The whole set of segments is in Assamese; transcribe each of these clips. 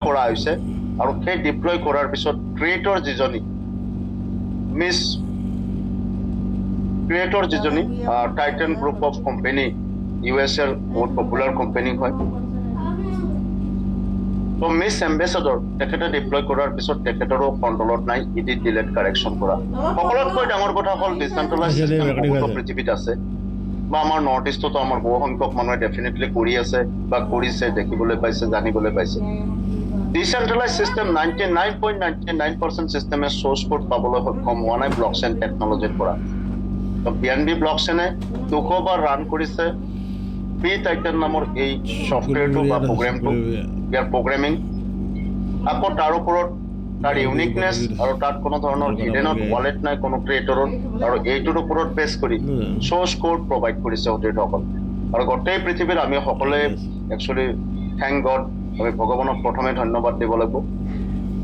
কৰা হৈছে আৰু সেই ডিপ্লয় কৰাৰ পিছত ক্ৰিয়েটৰ যিজনী মিছ ক্ৰিয়েটৰ যিজনী টাইটান গ্ৰুপ অফ কোম্পানী ইউএছএৰ বহুত পপুলাৰ কোম্পানী হয় তো মিছ এম্বেচাডৰ তেখেতে ডিপ্লয় কৰাৰ পিছত তেখেতৰো কণ্ট্ৰলত নাই ইডিট ডিলেট কাৰেকশ্যন কৰা সকলোতকৈ ডাঙৰ কথা হ'ল ডিচেন্ট্ৰেলাইজ চিষ্টেম বহুত পৃথিৱীত আছে বা আমাৰ নৰ্থ ইষ্টতো আমাৰ বহু সংখ্যক মানুহে ডেফিনেটলি কৰি আছে বা কৰিছে দেখিবলৈ পাইছে জানিবলৈ পাইছে ডিচেন্ট্ৰেলাইজ চিষ্টেম 99.99% চিষ্টেমে সোৰ্স কোড পাবলৈ সক্ষম হোৱা নাই ব্লকচেইন টেকনলজিৰ পৰা তো বিএনবি ব্লকচেইনে 200 বাৰ ৰান কৰিছে বি টাইটান নামৰ এই সফটৱেৰটো বা প্ৰগ্ৰামটো ইয়াৰ প্ৰগ্ৰামিং আকৌ তাৰ ওপৰত তাৰ ইউনিকনেছ আৰু তাত কোনো ধৰণৰ হিডেনত ৱালেট নাই কোনো ক্ৰিয়েটৰৰ আৰু এইটোৰ ওপৰত বেছ কৰি সোৰ্স কোড প্ৰভাইড কৰিছে হোটেলসকল আৰু গোটেই পৃথিৱীৰ আমি সকলোৱে একচুৱেলি থেংক গড আমি ভগৱানক প্ৰথমে ধন্যবাদ দিব লাগিব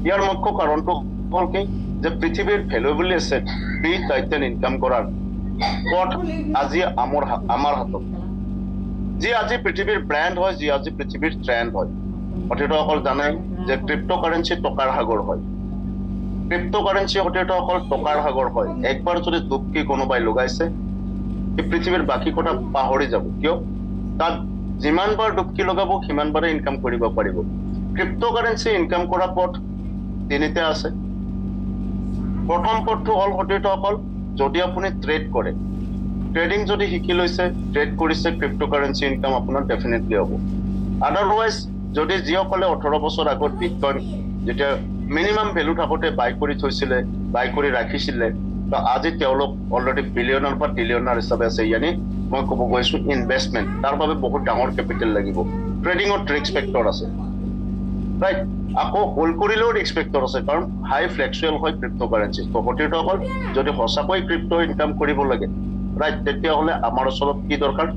ইয়াৰ মুখ্য কাৰণটো হ'ল কি যে পৃথিৱীৰ ভেলুৱেবল এছেট বি টাইটান ইনকাম কৰাৰ পথ আজি আমাৰ হাতত যি আজি পৃথিৱীৰ ব্ৰেণ্ড হয় যি আজি পৃথিৱীৰ ট্ৰেণ্ড হয় হোটেলসকল জানে যে ক্ৰিপ্ট'কাৰেঞ্চি টকাৰ সাগৰ হয় ক্ৰিপ্ট'কাৰেঞ্চি হোটেলসকল টকাৰ সাগৰ হয় একবাৰ যদি ডুবকি কোনোবাই লগাইছে এই পৃথিৱীৰ বাকী কথা পাহৰি যাব কিয় তাত যিমান বাৰ ডুবকি লগাব সিমান বাৰে ইনকাম কৰিব পাৰিব ক্ৰিপ্ট'কাৰেঞ্চি ইনকাম কৰা পথ তিনিটা আছে প্ৰথম পথটো হ'ল হোটেলসকল যদি আপুনি ট্ৰেড কৰে ট্ৰেডিং যদি শিকি লৈছে ট্ৰেড কৰিছে ক্ৰিপ্ট'কাৰেঞ্চি ইনকাম আপোনাৰ ডেফিনেটলি হ'ব আদাৰৱাইজ যদি যিসকলে 18 বছৰ আগত বিটকইন যেতিয়া মিনিমাম ভেলু থাকোঁতে বাই কৰি থৈছিলে বাই কৰি ৰাখিছিলে তো আজি তেওঁলোক অলৰেডি বিলিয়নাৰ বা ট্ৰিলিয়নাৰ হিচাপে আছে ইয়ানি মই ক'ব গৈছো ইনভেষ্টমেণ্ট তাৰ বাবে বহুত ডাঙৰ কেপিটেল লাগিব ট্ৰেডিঙত ৰিস্ক ফেক্টৰ আছে ৰাইট আকৌ হোল্ড কৰিলেও ৰিস্ক ফেক্টৰ আছে কাৰণ হাই ফ্লেক্সুৱেল হয় ক্ৰিপ্ট'কাৰেঞ্চি তো হোটেলসকল যদি সঁচাকৈ ক্ৰিপ্ট' ইনকাম কৰিব লাগে ৰাইট তেতিয়াহ'লে আমাৰ ওচৰত কি দৰকাৰ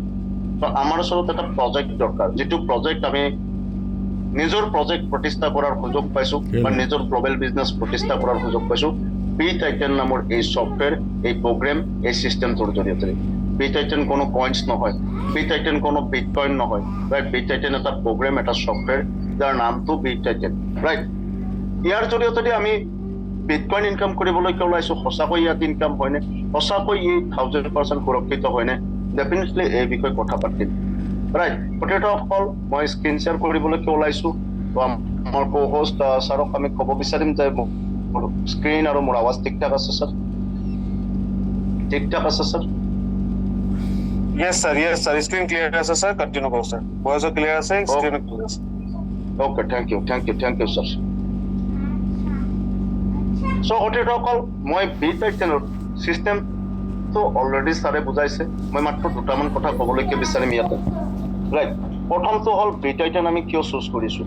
তো আমাৰ ওচৰত এটা প্ৰজেক্ট দৰকাৰ যিটো প্ৰজেক্ট আমি নিজৰ প্ৰজেক্ট প্ৰতিষ্ঠা কৰাৰ সুযোগ পাইছো বা নিজৰ গ্লোবেল বিজনেছ প্ৰতিষ্ঠা কৰাৰ সুযোগ পাইছো বি টাইটান নামৰ এই সফটৱেৰ এই প্ৰগ্ৰাম এই চিষ্টেমটোৰ জৰিয়তে বি টাইটান কোনো কইন্স নহয় বি টাইটান কোনো বিটকইন নহয় ৰাইট বি টাইটান এটা প্ৰগ্ৰাম এটা সফটৱেৰ যাৰ নামটো বি টাইটান ৰাইট ইয়াৰ জৰিয়তে আমি বিটকইন ইনকাম কৰিবলৈ ওলাইছো সঁচাকৈ ইয়াত ইনকাম হয়নে সঁচাকৈ ই 1000% সুৰক্ষিত হয়নে ডেফিনেটলি এই বিষয়ে কথা পাতিম ৰাইট হোটেলসকল মই স্ক্ৰীন শ্বেয়াৰ কৰিবলৈ ওলাইছো তো আমাৰ কো হোষ্ট ছাৰক আমি ক'ব বিচাৰিম যে স্ক্ৰীন আৰু মোৰ আৱাজ ঠিক ঠাক আছে sir Yes sir screen clear আছে স্যার কন্টিনিউ করো স্যার ভয়েস ক্লিয়ার আছে স্ক্রিন ক্লিয়ার আছে okay thank you sir so হোটেলসকল মই বি টাইটানৰ সিস্টেম তো অলৰেডি ছাৰে বুজাইছে মই মাত্ৰ দুটামান কথা ক'বলৈকে বিচাৰিম ইয়াতে ৰাইট প্ৰথমটো হ'ল বি টাইটান আমি কিয় চুজ কৰিছো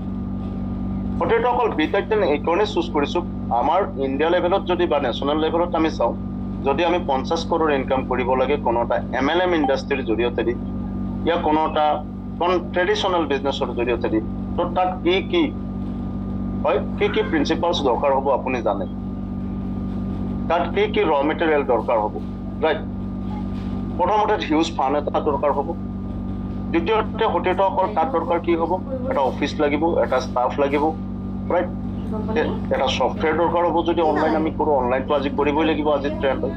হোটেলসকল বি টাইটান এইকাৰণে চুজ কৰিছো আমাৰ ইণ্ডিয়া লেভেলত যদি বা নেশ্যনেল লেভেলত আমি চাওঁ যদি আমি 50 কৰোৰ ইনকাম কৰিব লাগে কোনো এটা MLM ইণ্ডাষ্ট্ৰীৰ জৰিয়তে দি ইয়া কোনো এটা ট্ৰেডিশ্যনেল বিজনেছৰ জৰিয়তে দি তো তাত কি প্ৰিন্সিপালছ দৰকাৰ হ'ব আপুনি জানে তাত কি ৰ মেটেৰিয়েল দৰকাৰ হ'ব ৰাইট প্ৰথমতে হিউজ ফাণ্ড এটা দৰকাৰ হ'ব দ্বিতীয়তে হোটেলসকল তাত দৰকাৰ কি হ'ব এটা অফিচ লাগিব এটা ষ্টাফ লাগিব ৰাইট এটা সফটৱেৰ দৰকাৰ হ'ব যদি অনলাইন আমি কৰোঁ অনলাইনটো আজি কৰিবই লাগিব আজি ট্ৰেণ্ড হয়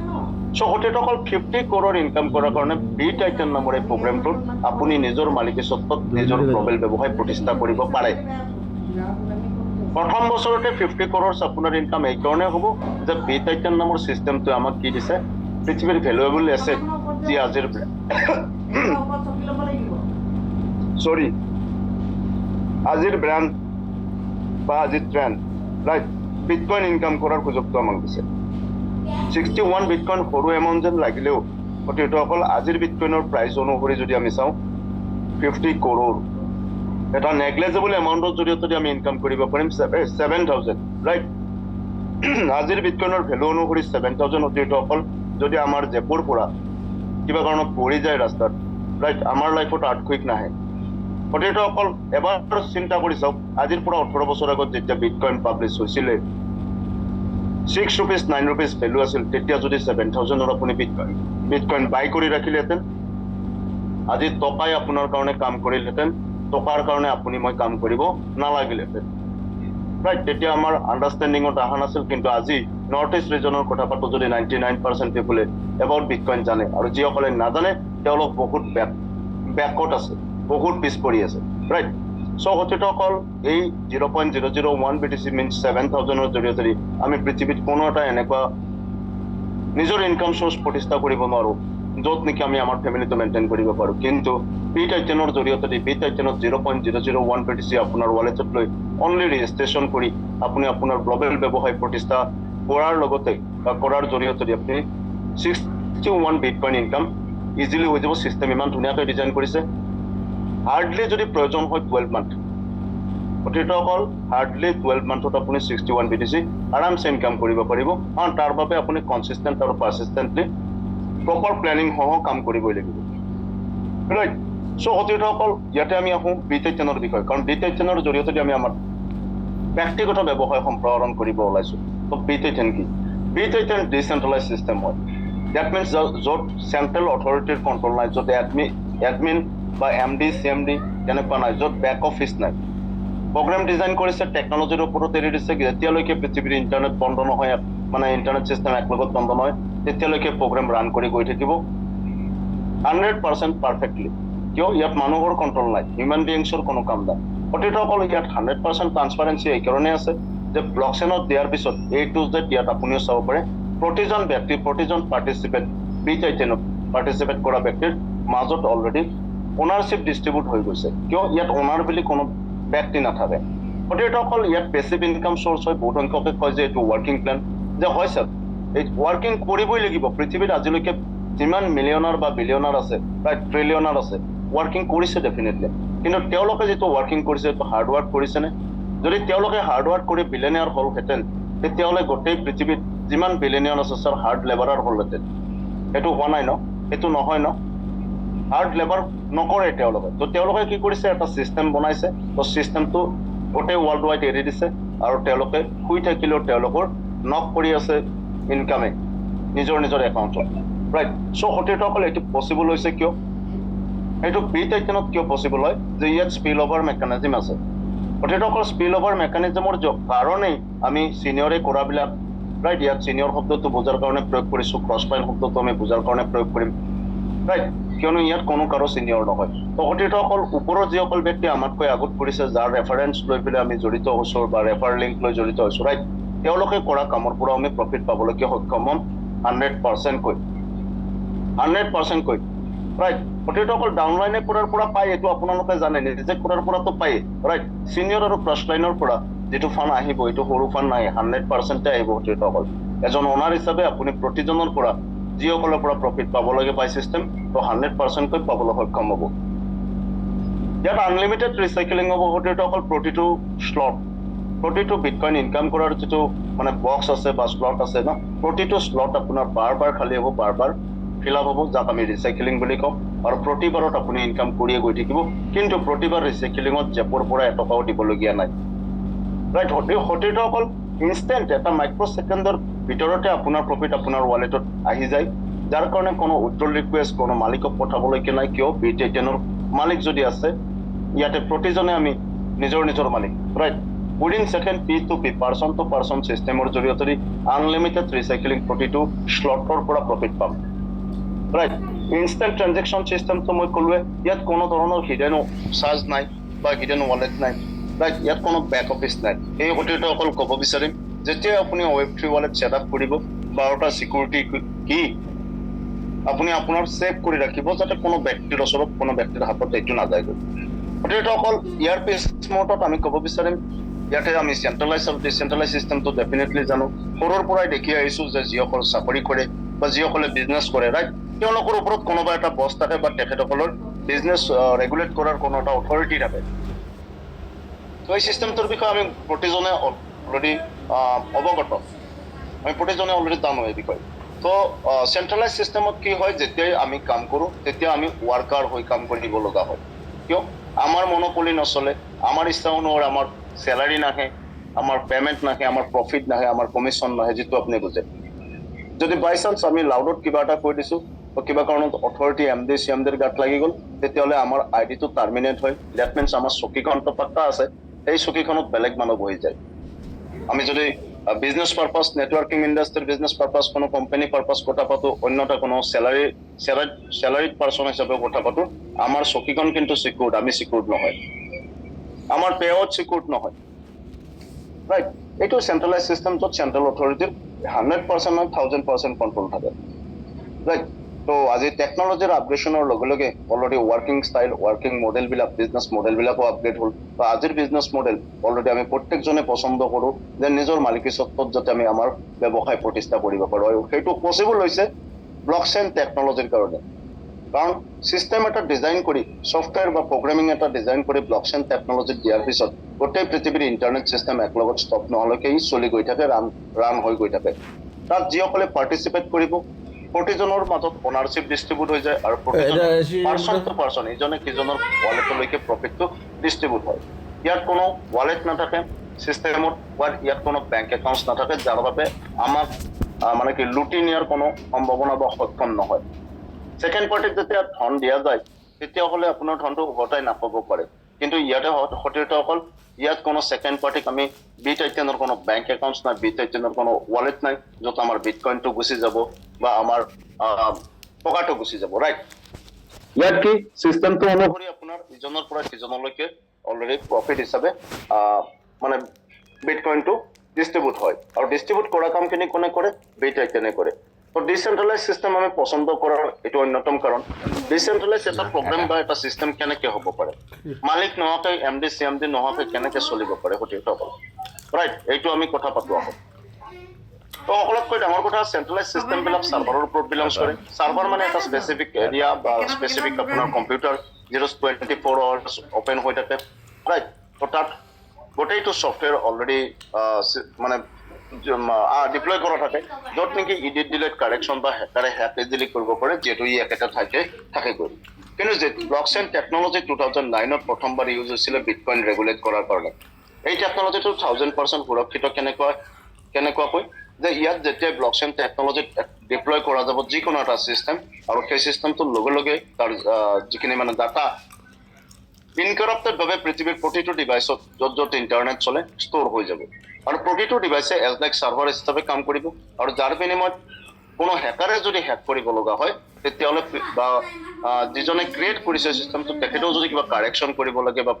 চ' হোটেলসকল 50 কৰোৰ ইনকাম কৰাৰ কাৰণে বি টাইটান নামৰ এই প্ৰগ্ৰামটোত আপুনি নিজৰ মালিকী স্বত্বত নিজৰ গ্লোবেল ব্যৱসায় প্ৰতিষ্ঠা কৰিব পাৰে প্ৰথম বছৰতে 50 কৰোৰ আপোনাৰ ইনকাম এইকাৰণে হ'ব যে বি টাইটান নামৰ চিষ্টেমটোৱে আমাক কি দিছে পৃথিৱীৰ ভেলুৱেবল এছেট যি আজিৰ আজিৰ ব্ৰেণ্ড বা আজিৰ ট্ৰেণ্ড ৰাইট বিটকইন ইনকাম কৰাৰ সুযোগটো আমাক দিছে 61 বিটকইন সৰু এমাউণ্ট যেন লাগিলেও হোটেলসকল আজিৰ বিটকইনৰ প্ৰাইচ অনুসৰি যদি আমি চাওঁ 50 কৰোৰ এটা নেগলেজেবল এমাউণ্টৰ জৰিয়তে আমি ইনকাম কৰিব পাৰিম 7,000 ৰাইট আজিৰ বিটকইনৰ ভেলু অনুসৰি 7,000 হোটেলসকল যদি আমাৰ জেপুৰ পৰা কিবা কাৰণত পৰি যায় ৰাস্তাত ৰাইট আমাৰ লাইফত আৰ্থকুইক নাহে হোটেলসকল এবাৰ চিন্তা কৰি চাওক আজিৰ পৰা 18 বছৰ আগত যেতিয়া বিটকইন পাব্লিছ হৈছিলে 6 rupees 9 rupees ভেলু আছিল তেতিয়া যদি 7,000 আপুনি বিটকইন বাই কৰি ৰাখিলেহেঁতেন আজি টকাই আপোনাৰ কাৰণে কাম কৰিলেহেঁতেন টকাৰ কাৰণে আপুনি মই কাম কৰিব নালাগিলেহেঁতেন ৰাইট তেতিয়া আমাৰ আণ্ডাৰষ্টেণ্ডিঙত অহা নাছিল কিন্তু আজি নৰ্থ ইষ্ট ৰিজনৰ কথা পাতো যদি 99% পিপুলে এবাউট বিটকইন জানে আৰু যিসকলে নাজানে তেওঁলোক বহুত বেকত আছে বহুত পিছ পৰি আছে ৰাইট চ' সতীৰ্থসকল এই 0.001 BTC মিনছ 7,000ৰ জৰিয়তে আমি পৃথিৱীত কোনো এটা এনেকুৱা নিজৰ ইনকাম সোৰ্স প্ৰতিষ্ঠা কৰিব নোৱাৰো য'ত নেকি আমি আমাৰ ফেমিলিটো মেইনটেইন কৰিব পাৰো কিন্তু B-Titanৰ জৰিয়তে B-Titanত 0.001 BTC আপোনাৰ ৱালেটত লৈ অনলি ৰেজিষ্ট্ৰেশ্যন কৰি আপুনি আপোনাৰ গ্লোবেল ব্যৱসায় প্ৰতিষ্ঠা কৰাৰ লগতে বা কৰাৰ জৰিয়তে আপুনি 61 বিটকইন ইনকাম ইজিলি হৈ যাব চিষ্টেম ইমান ধুনীয়াকৈ ডিজাইন কৰিছে হাৰ্ডলি যদি প্ৰয়োজন হয় 12 মান্থ সতীৰ্থসকল হাৰ্ডলি 12 মান্থত আপুনি 61 BTC আৰামছে ইনকাম কৰিব পাৰিব কাৰণ তাৰ বাবে আপুনি কনচিষ্টেণ্ট আৰু পাৰচিষ্টেণ্টলি প্ৰপাৰ প্লেনিং সহ কাম কৰিবই লাগিব ৰাইট চ' সতীৰ্থসকল ইয়াতে আমি আহোঁ B-Titanৰ বিষয়ে কাৰণ B-Titanৰ জৰিয়তে আমি আমাৰ ব্যক্তিগত ব্যৱসায় সম্প্ৰসাৰণ কৰিব ওলাইছোঁ তো B-Titan কি B-Titan ডিচেন্ট্ৰেলাইজ চিষ্টেম হয় ডেট মিনছ য'ত চেণ্ট্ৰেল অথৰিটিৰ কণ্ট্ৰল নাই য'ত এডমিন বা MD CMD তেনেকুৱা নাই য'ত বেক অফিচ নাই প্ৰগ্ৰাম ডিজাইন কৰিছে টেকনলজিৰ ওপৰত এৰি দিছে যেতিয়ালৈকে পৃথিৱীৰ ইণ্টাৰনেট বন্ধ নহয় মানে ইণ্টাৰনেট চিষ্টেম একলগত বন্ধ নহয় তেতিয়ালৈকে প্ৰগ্ৰাম ৰান কৰি গৈ থাকিব 100% পাৰফেক্টলি কিয় ইয়াত মানুহৰ কণ্ট্ৰল নাই হিউমেন বিংছৰ কোনো কাম নাই সতীৰ্থসকল ইয়াত 100% ট্ৰান্সপাৰেঞ্চি এইকাৰণে আছে যে ব্লকচেইনত দিয়াৰ পিছত A to Z ইয়াত আপুনিও চাব পাৰে প্ৰতিজন ব্যক্তি প্ৰতিজন পাৰ্টিচিপেণ্ট B-Titanত পাৰ্টিচিপেট কৰা ব্যক্তিৰ মাজত অলৰেডি ওনাৰশ্বিপ ডিষ্ট্ৰিবিউট হৈ গৈছে কিয় ইয়াত ওনাৰ বুলি কোনো ব্যক্তি নাথাকে সতীৰ্থসকল ইয়াত পেচিভ ইনকাম সোৰ্স হয় বহুত সংখ্যকে কয় যে এইটো ৱৰ্কিং প্লেন যে হয় স্যাৰ এই ৱৰ্কিং কৰিবই লাগিব পৃথিৱীত আজিলৈকে যিমান মিলিয়নাৰ বা বিলিয়নাৰ আছে প্ৰায় ট্ৰিলিয়নাৰ আছে ৱৰ্কিং কৰিছে ডেফিনেটলি কিন্তু তেওঁলোকে যিটো ৱৰ্কিং কৰিছে এইটো হাৰ্ড ৱৰ্ক কৰিছেনে যদি তেওঁলোকে হাৰ্ড ৱৰ্ক কৰি বিলিয়নিয়াৰ হ'লহেঁতেন তেতিয়াহ'লে গোটেই পৃথিৱীত যিমান বিলিয়নিয়াৰ আছে স্যাৰ হাৰ্ড লেবাৰাৰ হ'লহেঁতেন সেইটো হোৱা নাই ন সেইটো নহয় ন হাৰ্ড লেবাৰ নকৰে তেওঁলোকে তো তেওঁলোকে কি কৰিছে এটা চিষ্টেম বনাইছে তো চিষ্টেমটো গোটেই ৱৰ্ল্ড ৱাইড এৰি দিছে আৰু তেওঁলোকে শুই থাকিলেও তেওঁলোকৰ নক কৰি আছে ইনকামে নিজৰ একাউণ্টত ৰাইট চ' সতীৰ্থসকল এইটো পচিবল হৈছে কিয় এইটো B-Titanত কিয় পচিবল হয় যে ইয়াত স্পিল অভাৰ মেকানিজম আছে সতীৰ্থসকল স্পিল অভাৰ মেকানিজমৰ কাৰণেই আমি চিনিয়ৰে কৰাবিলাক ৰাইট ইয়াত চিনিয়ৰ শব্দটো বুজাৰ কাৰণে প্ৰয়োগ কৰিছোঁ ক্ৰছ পাইন শব্দটো আমি বুজাৰ কাৰণে প্ৰয়োগ কৰিম ৰাইট কিয়নো ইয়াত কোনো কাৰো চিনিয়ৰ নহয় তো সতীৰ্থসকল ওপৰত যিসকল ব্যক্তি আমাতকৈ আগত কৰিছে যাৰ ৰেফাৰেঞ্চ লৈ পেলাই আমি জড়িত হৈছোঁ বা ৰেফাৰ লিংক লৈ জড়িত হৈছোঁ ৰাইট তেওঁলোকে কৰা কামৰ পৰা আমি প্ৰফিট পাবলৈকে সক্ষম হ'ম 100% কৈ ৰাইট সতীৰ্থসকল ডাউনলাইনে কৰাৰ পৰা পায় এইটো আপোনালোকে জানে নিজে কৰাৰ পৰাতো পায় ৰাইট চিনিয়ৰ আৰু ক্ৰছ লাইনৰ পৰা যিটো ফাণ্ড আহিব এইটো সৰু ফাণ্ড নাই 100% আহিব সতীৰ্থসকল এজন অনাৰ হিচাপে আপুনি প্ৰতিজনৰ পৰা যিসকলৰ পৰা প্ৰফিট পাব লাগে পাই চিষ্টেম তো 100% কৈ পাবলৈ সক্ষম হ'ব ইয়াত আনলিমিটেড ৰিচাইকেলিং হ'ব সতীৰ্থসকল প্ৰতিটো বিটকইন ইনকাম কৰাৰ যিটো মানে বক্স আছে বা স্লট আছে ন প্ৰতিটো স্লট আপোনাৰ বাৰ খালী হ'ব বাৰ ফিল আপ হ'ব যাক আমি ৰিচাইকেলিং বুলি কওঁ আৰু প্ৰতিবাৰত আপুনি ইনকাম কৰিয়ে গৈ থাকিব কিন্তু প্ৰতিবাৰ ৰিচাইকেলিঙত জেপৰ পৰা এটকাও দিবলগীয়া নাই ৰাইট সতীৰ্থসকল ইনষ্টেণ্ট এটা মাইক্ৰ' ছেকেণ্ডৰ ভিতৰতে আপোনাৰ প্ৰফিট আপোনাৰ ৱালেটত আহি যায় যাৰ কাৰণে কোনো উইথড্ৰল ৰিকুৱেষ্ট কোনো মালিকক পঠাবলৈকে নাই কিয় B-Titanৰ মালিক যদি আছে ইয়াতে প্ৰতিজনে আমি নিজৰ মালিক right within second P2P person to person চিষ্টেমৰ জৰিয়তে আনলিমিটেড ৰিচাইকেলিং প্ৰতিটো স্লটৰ পৰা প্ৰফিট পাম ৰাইট ইনষ্টেণ্ট ট্ৰানজেকশ্যন চিষ্টেমটো মই ক'লোৱে ইয়াত কোনো ধৰণৰ হিডেন চাৰ্জ নাই বা হিডেন ৱালেট নাই ৰাইট ইয়াত কোনো বেক অফিচ নাই এই সতীৰ্থসকল ক'ব বিচাৰিম যেতিয়া আপুনি Web3 ৱালেট ছেট আপ কৰিব 12টা চিকিউৰিটি কি আপুনি আপোনাৰ ছেভ কৰি ৰাখিব যাতে কোনো ব্যক্তিৰ ওচৰত কোনো ব্যক্তিৰ হাতত এইটো নাযায়গৈ সতীৰ্থসকল ইয়াৰ পিছত আমি ক'ব বিচাৰিম ইয়াতে আমি চেণ্ট্ৰেলাইজ আৰু ডিচেণ্ট্ৰেলাইজ চিষ্টেমটো ডেফিনেটলি জানো সৰুৰ পৰাই দেখি আহিছোঁ যে যিসকল চাকৰি কৰে বা যিসকলে বিজনেছ কৰে ৰাইট তেওঁলোকৰ ওপৰত কোনোবা এটা বছ থাকে বা তেখেতসকলৰ বিজনেছ ৰেগুলেট কৰাৰ কোনো এটা অথৰিটি থাকে তো এই চিষ্টেমটোৰ বিষয়ে আমি প্ৰতিজনে অলৰেডি অৱগত আমি প্ৰতিজনে অলৰেডি জানো এই বিষয়ে তো চেণ্ট্ৰেলাইজ চিষ্টেমত কি হয় যেতিয়াই আমি কাম কৰোঁ তেতিয়া আমি ৱাৰ্কাৰ হৈ কাম কৰিব লগা হয় কিয় আমাৰ মনোপলি নচলে আমাৰ ইচ্ছা অনুসৰি আমাৰ চেলাৰী নাহে আমাৰ পেমেণ্ট নাহে আমাৰ প্ৰফিট নাহে আমাৰ কমিশ্যন নাহে যিটো আপুনি বুজে যদি বাই চান্স আমি লাউডত কিবা এটা কৈ দিছোঁ বা কিবা কাৰণত অথৰিটি MD CMDৰ গাত লাগি গ'ল তেতিয়াহ'লে আমাৰ আইডিটো টাৰ্মিনেট হয় ডেট মিনছ আমাৰ চকীখনটো পাত্তা আছে এই চকীখনত বেলেগ মানুহ বহি যায় আমি যদি বিজনেস পারপাস নেটওয়ার্কিং ইন্ডাস্ট্রির বিজনেস পারপাস কোনো কোম্পানি পারপাস কথা পাতো অন্যটা কোনো স্যালারিড পার্সন হিসাবে কথা পাতো আমার চকীখন কিন্তু সিকিউৰ্ড আমি সিকিউৰ্ড নহয় আমাৰ পে আউট সিকিউৰ্ড নহয় ৰাইট এইটো সেন্ট্ৰালাইজ সিস্টেম য'ত সেন্ট্ৰাল অথৰিটিৰ 100% নহয় 1000% কন্ট্ৰোল থাকে ৰাইট তো আজি টেকনলজিৰ আপগ্ৰেডেশনৰ লগে লগে already working style working model বিলাক বিজনেস মডেল বিলাকো আপগ্ৰেড হ'ল বা আজিৰ বিজনেস মডেল অলৰেডি আমি প্ৰত্যেকজনে পছন্দ কৰো যে নিজৰ মালিকী সত্ত্বত যাতে আমি আমাৰ ব্যৱসায় প্ৰতিষ্ঠা কৰিব পাৰো আৰু সেইটো পসিবল হৈছে ব্লকচেইন টেকনলজিৰ কাৰণে কাৰণ সিস্টেম এটা ডিজাইন কৰি সফটওয়্যাৰ বা প্ৰগ্ৰামিং এটা ডিজাইন কৰি ব্লকচেইন টেকনলজি দিয়াৰ পিছত গোটেই পৃথিৱীৰ ইন্টাৰনেট সিস্টেম একলগত ষ্টপ নহলৈকে ই চলি গৈ থাকে ৰান হৈ গৈ থাকে তাত যিসকলে পাৰ্টিচিপেট কৰিব প্ৰতিজনৰ মাজত অনাৰশ্বিপ ডিস্ট্ৰিবিউট হৈ যায় আৰু পাৰ্চন টু পাৰ্চন ইজনে সিজনৰ ৱালেটলৈকে প্ৰফিটটো ডিস্ট্ৰিবিউট হয় ইয়াত কোনো ৱালেট নাথাকে সিস্টেমত ইয়াত কোনো বেংক একাউণ্ট নাথাকে যাৰ বাবে আমাক মানে কি লুটি নিয়াৰ কোনো সম্ভাৱনা বা সক্ষম নহয় সেকেন্ড পাৰ্টিক যেতিয়া ধন দিয়া যায় তেতিয়াহ'লে আপোনাৰ ধনটো উভতাই নাপাব পাৰে কিন্তু ইয়াতে সতীৰ্থসকল ইয়াত কোনো সেকেন্ড পাৰ্টিক আমি বিটাইটেনৰ কোনো বেংক একাউণ্ট নাই বিটাইটেনৰ কোনো ৱালেট নাই য'ত আমাৰ বিটকইনটো গুচি যাব বা আমাৰ টকাটো গুচি যাব ৰাইট ইয়াত কি সিস্টেমটো অনুসৰি আপোনাৰ ইজনৰ পৰা সিজনলৈকে অলৰেডি প্ৰফিট হিচাপে মানে বিটকইনটো ডিস্ট্ৰিবিউট হয় আৰু ডিস্ট্ৰিবিউট কৰা কামখিনি কোনে কৰে বিটাইটেনে কৰে তো ডিসেন্ট্ৰালাইজ সিস্টেম আমি পছন্দ কৰাৰ এটা অন্যতম কাৰণ ডিসেন্ট্ৰালাইজ এটা প্ৰোগ্ৰাম বা এটা সিস্টেম কেনেকে হ'ব পাৰে মালিক নহকে এমডি সিএমডি নহকে কেনেকে চলিব পাৰে সতীৰ্থসকল ৰাইট এইটো আমি কথা পাতো আকৌ তো সকলোতকৈ ডাঙৰ কথা সেন্ট্ৰালাইজ সিস্টেম বিলাক সাৰ্ভাৰৰ ওপৰত বিলংছ কৰে সাৰ্ভাৰ মানে এটা স্পেসিফিক এৰিয়া বা স্পেসিফিক আপোনাৰ কম্পিউটাৰ যিটো 24 আৱাৰ্ছ ওপেন হৈ থাকে ৰাইট তো তাত গোটেইটো সফটওয়্যাৰ অলৰেডি মানে ডিপ্লয় কৰা থাকে য'ত নেকি ইডিট ডিলেট কাৰেকশ্যন বা হেকাৰে হ্যাক ইজিলি কৰিব পাৰে যিহেতু ই একেটা ঠাইতে থাকেগৈ কিন্তু যে ব্লকচেইন টেকনলজি 2009ত প্ৰথমবাৰ ইউজ হৈছিলে বিটকইন ৰেগুলেট কৰাৰ কাৰণে এই টেকনলজিটো 1000% সুৰক্ষিত কেনেকুৱাকৈ যে ইয়াত যেতিয়া ব্লকচেইন টেকনলজি ডিপ্লয় কৰা যাব যিকোনো এটা সিস্টেম আৰু সেই সিস্টেমটোৰ লগে লগে তাৰ যিখিনি মানে ডাটা ইনকাৰাপ্টেড ভাবে পৃথিৱীৰ প্ৰতিটো ডিভাইসত য'ত ইন্টাৰনেট চলে ষ্ট'ৰ হৈ যাব আৰু প্ৰতিটো ডিভাইসে এজ লাইক সাৰ্ভাৰ হিচাপে কাম কৰিব আৰু যাৰ বিনিময়ত কোনো হ্যাকাৰে যদি হ্যাক কৰিব লগা হয় তেতিয়াহ'লে বা যিজনে ক্ৰিয়েট কৰিছে সিস্টেমটো তেখেতেও যদি কিবা কাৰেকশ্যন কৰিব লাগে বা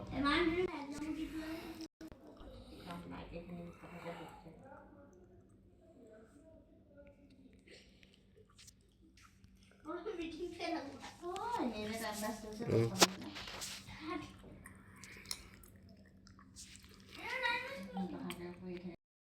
Oh, ini ada tambah susah.